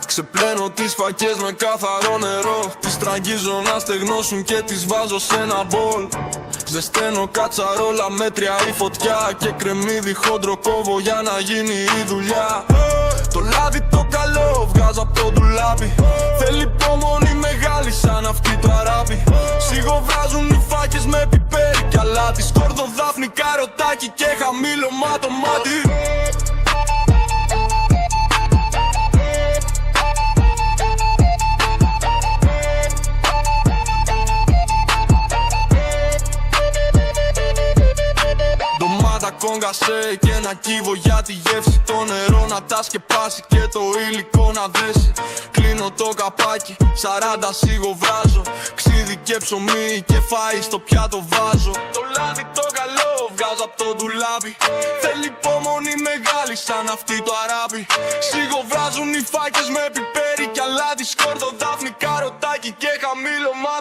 Ξεπλένω τις φακές με καθαρό νερό. Τις τραγγίζω να στεγνώσουν και τις βάζω σε ένα μπολ. Ζεσταίνω κατσαρόλα μέτρια η φωτιά και κρεμμύδι χόντρο κόβω για να γίνει η δουλειά. Το λάδι το καλό βγάζω από το ντουλάπι. Θέλει υπομονή μεγάλη σαν αυτή το αράπι. Σιγοβράζουν οι φάκες με πιπέρι κι αλάτι. Σκόρδο δάφνη καροτάκι και χαμήλωμα το μάτι. Κόγκασε και ένα κύβο για τη γεύση. Το νερό να τα σκεπάσει και το υλικό να δέσει. Κλείνω το καπάκι, 40 σιγοβράζω. Ξύδι και ψωμί και φάι στο πιάτο βάζω. Το λάδι το καλό βγάζω από το ντουλάπι. Θέλει υπομονή μεγάλη σαν αυτή το αράπι. Σιγοβράζουν οι φάκες με πιπέρι κι αλάτι. Σκόρδο δάφνη καροτάκι και χαμήλωμα